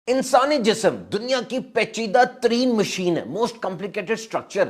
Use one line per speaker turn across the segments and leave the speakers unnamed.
انسانی جسم دنیا کی پیچیدہ ترین مشین ہے، موسٹ کمپلیکیٹڈ سٹرکچر.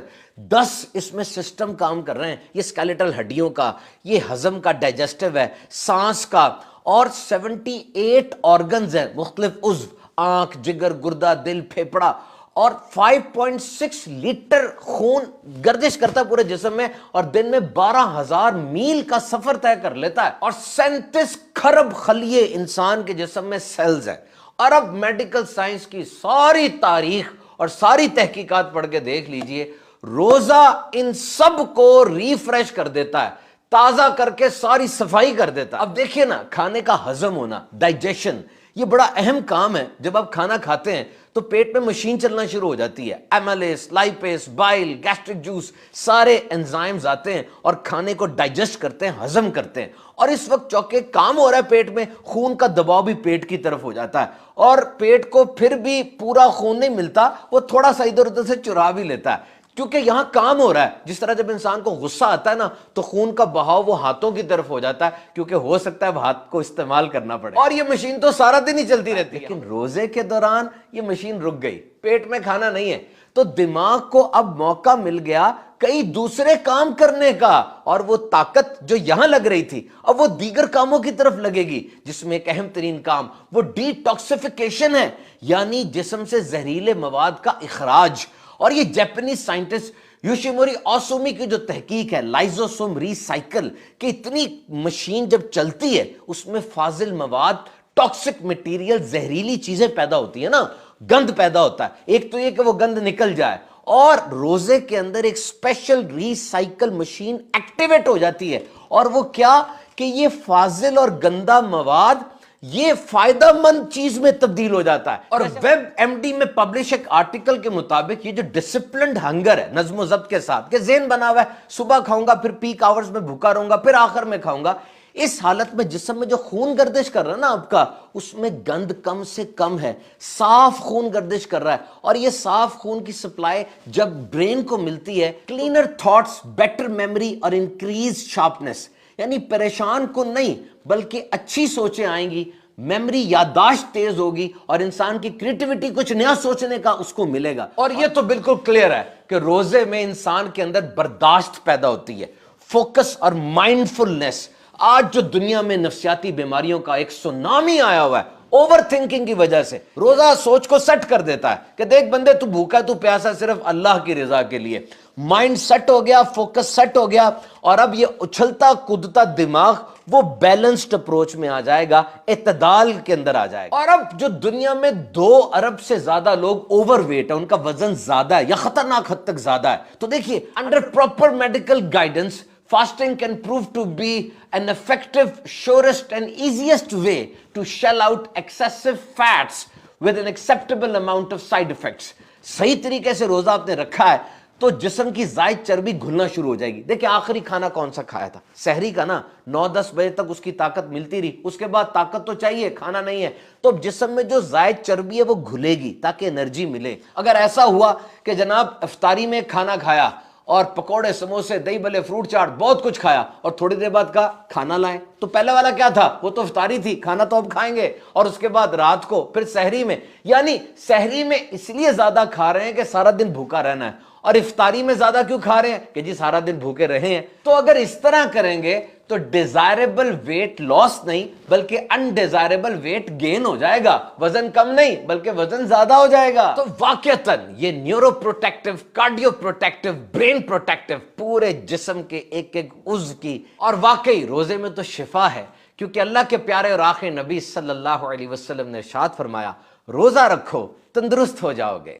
10 اس میں سسٹم کام کر رہے ہیں. یہ اسکیلیٹل ہڈیوں کا، یہ ہضم کا، ڈائجسٹو ہے، سانس کا، اور 78 آرگنز ہیں، مختلف عضو، آنکھ، جگر، گردہ، دل، پھیپڑا، اور 5.6 لیٹر خون گردش کرتا ہے پورے جسم میں، اور دن میں 12,000 میل کا سفر طے کر لیتا ہے. اور 37 کھرب خلیے انسان کے جسم میں سیلز ہیں. اور اب میڈیکل سائنس کی ساری تاریخ اور ساری تحقیقات پڑھ کے دیکھ لیجئے، روزہ ان سب کو ریفریش کر دیتا ہے، تازہ کر کے ساری صفائی کر دیتا ہے. اب دیکھیے نا، کھانے کا ہضم ہونا، ڈائجیشن، یہ بڑا اہم کام ہے. جب آپ کھانا کھاتے ہیں تو پیٹ میں مشین چلنا شروع ہو جاتی ہے. ایملیس، لائپیس، بائل، گیسٹرک جوس، سارے انزائمز آتے ہیں اور کھانے کو ڈائجسٹ کرتے ہیں، ہضم کرتے ہیں. اور اس وقت چونکہ کام ہو رہا ہے پیٹ میں، خون کا دباؤ بھی پیٹ کی طرف ہو جاتا ہے، اور پیٹ کو پھر بھی پورا خون نہیں ملتا، وہ تھوڑا سا ادھر ادھر سے چرا بھی لیتا ہے، کیونکہ یہاں کام ہو رہا ہے. جس طرح جب انسان کو غصہ آتا ہے نا، تو خون کا بہاؤ وہ ہاتھوں کی طرف ہو جاتا ہے، کیونکہ ہو سکتا ہے اب ہاتھ کو استعمال کرنا پڑے. اور یہ مشین تو سارا دن ہی چلتی رہتی ہے، لیکن روزے کے دوران یہ مشین رک گئی، پیٹ میں کھانا نہیں ہے، تو دماغ کو اب موقع مل گیا کئی دوسرے کام کرنے کا، اور وہ طاقت جو یہاں لگ رہی تھی اب وہ دیگر کاموں کی طرف لگے گی، جس میں ایک اہم ترین کام وہ ڈی ٹاکسیفیکیشن ہے، یعنی جسم سے زہریلے مواد کا اخراج. اور یہ جاپنیز سائنٹسٹ یوشیموری اوسومی کی جو تحقیق ہے، لائزوسوم ری سائیکل، کہ اتنی مشین جب چلتی ہے اس میں فاضل مواد، ٹاکسک مٹیریل، زہریلی چیزیں پیدا ہوتی ہیں نا، گند پیدا ہوتا ہے. ایک تو یہ کہ وہ گند نکل جائے، اور روزے کے اندر ایک اسپیشل ری سائیکل مشین ایکٹیویٹ ہو جاتی ہے. اور وہ کیا کہ یہ فاضل اور گندا مواد یہ فائدہ مند چیز میں تبدیل ہو جاتا ہے. اور ویب ایم ڈی میں پبلش ایک آرٹیکل کے مطابق یہ جو ڈسپلنڈ ہنگر ہے، نظم و ضبط کے ساتھ، کہ ذہن بنا ہوا ہے صبح کھاؤں گا، پھر پیک آورز میں بھوکا رہوں گا، پھر آخر میں کھاؤں گا، اس حالت میں جسم میں جو خون گردش کر رہا ہے نا آپ کا، اس میں گند کم سے کم ہے، صاف خون گردش کر رہا ہے. اور یہ صاف خون کی سپلائی جب برین کو ملتی ہے، کلینر تھاٹس، بیٹر میموری اور انکریز شارپنس، یعنی پریشان کن نہیں بلکہ اچھی سوچیں آئیں گی، میموری، یادداشت تیز ہوگی، اور انسان کی کریٹیوٹی، کچھ نیا سوچنے کا اس کو ملے گا. اور یہ تو بالکل کلیئر ہے کہ روزے میں انسان کے اندر برداشت پیدا ہوتی ہے، فوکس اور مائنڈفلنس. آج جو دنیا میں نفسیاتی بیماریوں کا ایک سونامی آیا ہوا ہے، اوور تھنکنگ کی وجہ سے، روزہ سوچ کو سیٹ کر دیتا ہے کہ دیکھ بندے، تو بھوکا، تو پیاسا صرف اللہ کی رضا کے لیے. مائنڈ سیٹ ہو گیا، فوکس سیٹ ہو گیا، اور اب یہ اچھلتا کودتا دماغ وہ بیلنسڈ اپروچ میں آ جائے گا، اعتدال کے اندر آ جائے گا. اور اب جو دنیا میں 2 ارب سے زیادہ لوگ اوور ویٹ ہیں، ان کا وزن زیادہ ہے یا خطرناک حد تک زیادہ ہے، تو دیکھیے under proper medical guidance fasting can prove to be an effective, surest and easiest way to shell out excessive fats with an acceptable amount of side effects. صحیح طریقے سے روزہ آپ نے رکھا ہے تو جسم کی زائد چربی گھلنا شروع ہو جائے گی. دیکھیں آخری کھانا کون سا کھایا تھا؟ سحری کا نا. 9-10 بجے تک اس کی طاقت ملتی رہی، اس کے بعد طاقت تو چاہیے، کھانا نہیں ہے، تو جسم میں جو زائد چربی ہے وہ گھلے گی تاکہ انرجی ملے. اگر ایسا ہوا کہ جناب افطاری میں کھانا کھایا اور پکوڑے، سموسے، دہی بھلے، فروٹ چاٹ، بہت کچھ کھایا، اور تھوڑی دیر بعد کہا کھانا لائیں، تو پہلے والا کیا تھا؟ وہ تو افطاری تھی، کھانا تو اب کھائیں گے. اور اس کے بعد رات کو پھر سحری میں، یعنی سحری میں اس لیے زیادہ کھا رہے ہیں کہ سارا دن بھوکا رہنا ہے، اور افطاری میں زیادہ کیوں کھا رہے ہیں کہ جی سارا دن بھوکے رہے ہیں. تو اگر اس طرح کریں گے تو ڈیزائربل ویٹ لاس نہیں بلکہ انڈیزائربل ویٹ گین ہو جائے گا، وزن کم نہیں بلکہ وزن زیادہ ہو جائے گا. تو واقعتاً یہ neuro protective, cardio protective, brain protective, پورے جسم کے ایک ایک عضو کی. اور واقعی روزے میں تو شفا ہے، کیونکہ اللہ کے پیارے اور آخری نبی صلی اللہ علیہ وسلم نے ارشاد فرمایا، روزہ رکھو تندرست ہو جاؤ گے.